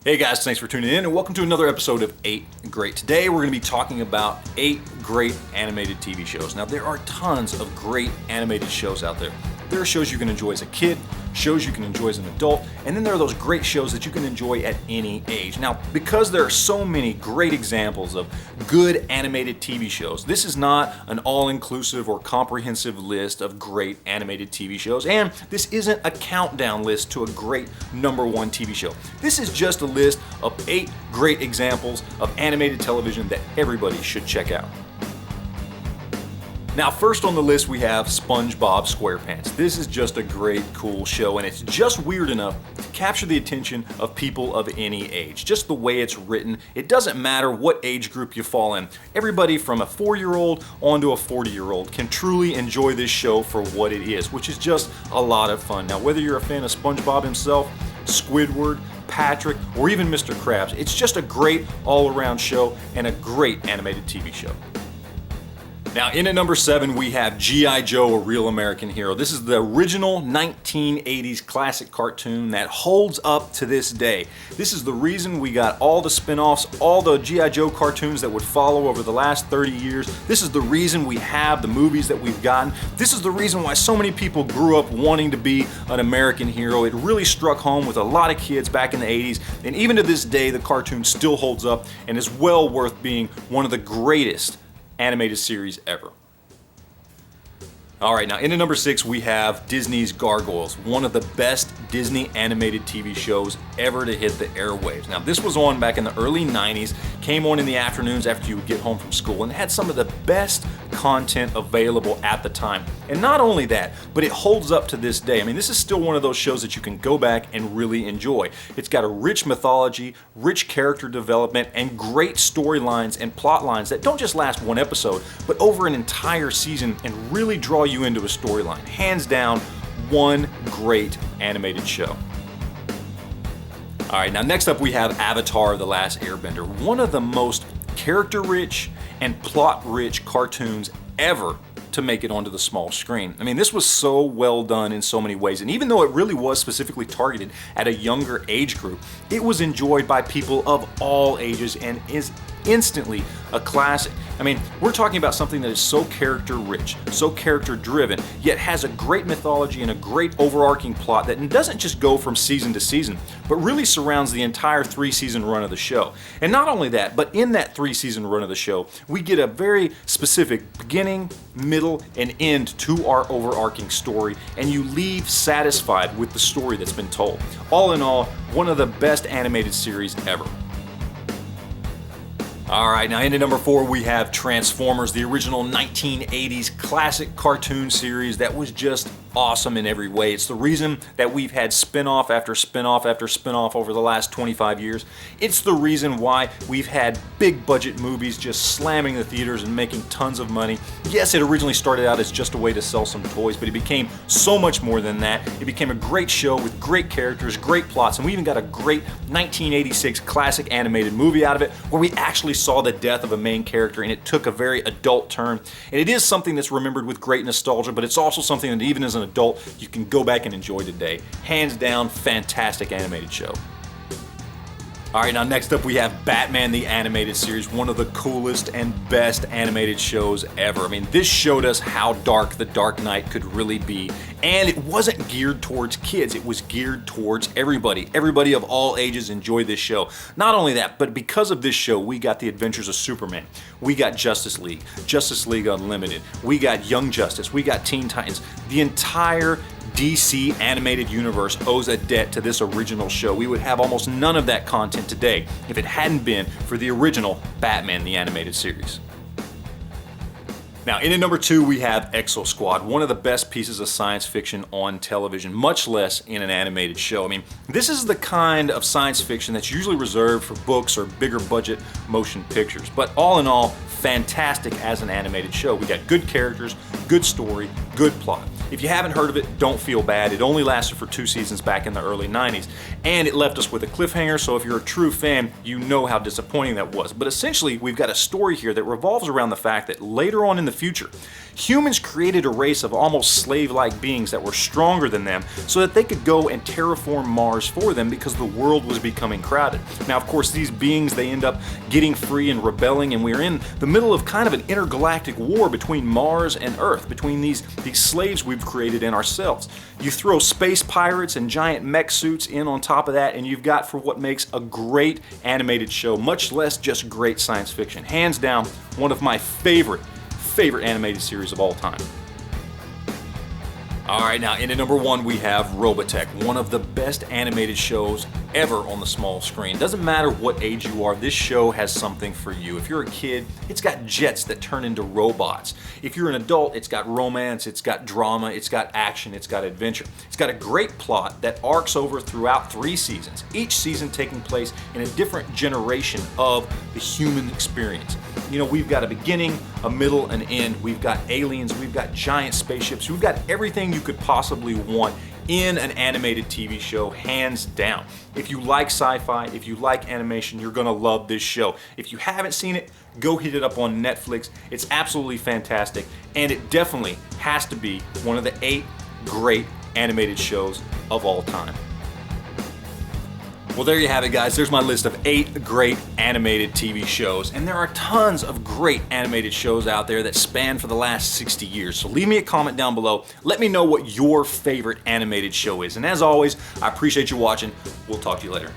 Hey guys, thanks for tuning in and welcome to another episode of 8 Great. Today we're going to be talking about 8 great animated TV shows. Now there are tons of great animated shows out there. There are shows you can enjoy as a kid, shows you can enjoy as an adult, and then there are those great shows that you can enjoy at any age. Now, because there are so many great examples of good animated TV shows, this is not an all-inclusive or comprehensive list of great animated TV shows, and this isn't a countdown list to a great #1 TV show. This is just a list of 8 great examples of animated television that everybody should check out. Now, first on the list we have Spongebob Squarepants. This is just a great, cool show, and it's just weird enough to capture the attention of people of any age. Just the way it's written, it doesn't matter what age group you fall in. Everybody from a 4-year-old on to a 40-year-old can truly enjoy this show for what it is, which is just a lot of fun. Now, whether you're a fan of SpongeBob himself, Squidward, Patrick, or even Mr. Krabs, it's just a great all-around show and a great animated TV show. Now, in at number 7, we have G.I. Joe, A Real American Hero. This is the original 1980s classic cartoon that holds up to this day. This is the reason we got all the spin-offs, all the G.I. Joe cartoons that would follow over the last 30 years. This is the reason we have the movies that we've gotten. This is the reason why so many people grew up wanting to be an American hero. It really struck home with a lot of kids back in the 80s, and even to this day, the cartoon still holds up and is well worth being one of the greatest animated series ever. Alright, now into number 6 we have Disney's Gargoyles, one of the best Disney animated TV shows ever to hit the airwaves. Now this was on back in the early 90s, came on in the afternoons after you would get home from school, and it had some of the best content available at the time. And not only that, but it holds up to this day. I mean, this is still one of those shows that you can go back and really enjoy. It's got a rich mythology, rich character development, and great storylines and plot lines that don't just last one episode, but over an entire season and really draw you into a storyline. Hands down, one great animated show. Alright, now next up we have Avatar: The Last Airbender, one of the most character-rich and plot-rich cartoons ever to make it onto the small screen. I mean, this was so well done in so many ways, and even though it really was specifically targeted at a younger age group, it was enjoyed by people of all ages and is instantly a classic. I mean, we're talking about something that is so character rich, so character driven, yet has a great mythology and a great overarching plot that doesn't just go from season to season, but really surrounds the entire 3-season run of the show. And not only that, but in that 3-season run of the show, we get a very specific beginning, middle, and end to our overarching story, and you leave satisfied with the story that's been told. All in all, one of the best animated series ever. Alright, now into number 4 we have Transformers, the original 1980s classic cartoon series that was just awesome in every way. It's the reason that we've had spin-off after spin-off after spin-off over the last 25 years. It's the reason why we've had big budget movies just slamming the theaters and making tons of money. Yes, it originally started out as just a way to sell some toys, but it became so much more than that. It became a great show with great characters, great plots, and we even got a great 1986 classic animated movie out of it where we actually saw the death of a main character, and it took a very adult turn. And it is something that's remembered with great nostalgia, but it's also something that even as an adult you can go back and enjoy today. Hands down, fantastic animated show. Alright, now next up we have Batman the Animated Series, one of the coolest and best animated shows ever. I mean, this showed us how dark the Dark Knight could really be, and it wasn't geared towards kids, it was geared towards everybody. Everybody of all ages enjoyed this show. Not only that, but because of this show, we got the Adventures of Superman, we got Justice League Unlimited, we got Young Justice, we got Teen Titans. The entire DC animated universe owes a debt to this original show. We would have almost none of that content today if it hadn't been for the original Batman the Animated Series. Now, in at number 2 we have Exo Squad, one of the best pieces of science fiction on television, much less in an animated show. I mean, this is the kind of science fiction that's usually reserved for books or bigger budget motion pictures, but all in all, fantastic as an animated show. We got good characters, good story, good plot. If you haven't heard of it, don't feel bad. It only lasted for 2 seasons back in the early 90s, and it left us with a cliffhanger, so if you're a true fan, you know how disappointing that was. But essentially, we've got a story here that revolves around the fact that later on in the future, humans created a race of almost slave-like beings that were stronger than them so that they could go and terraform Mars for them because the world was becoming crowded. Now, of course, these beings, they end up getting free and rebelling, and we're in the middle of kind of an intergalactic war between Mars and Earth, between these slaves we've created in ourselves. You throw space pirates and giant mech suits in on top of that, and you've got for what makes a great animated show, much less just great science fiction. Hands down, one of my favorite animated series of all time. Alright, now in at number 1 we have Robotech, one of the best animated shows ever on the small screen. Doesn't matter what age you are, this show has something for you. If you're a kid, it's got jets that turn into robots. If you're an adult, it's got romance, it's got drama, it's got action, it's got adventure. It's got a great plot that arcs over throughout 3 seasons, each season taking place in a different generation of the human experience. You know, we've got a beginning, a middle, an end. We've got aliens, we've got giant spaceships, we've got everything you could possibly want in an animated TV show, hands down. If you like sci-fi, if you like animation, you're gonna love this show. If you haven't seen it, go hit it up on Netflix. It's absolutely fantastic, and it definitely has to be one of the 8 great animated shows of all time. Well, there you have it, guys. There's my list of 8 great animated TV shows, and there are tons of great animated shows out there that span for the last 60 years. So leave me a comment down below. Let me know what your favorite animated show is. And as always, I appreciate you watching. We'll talk to you later.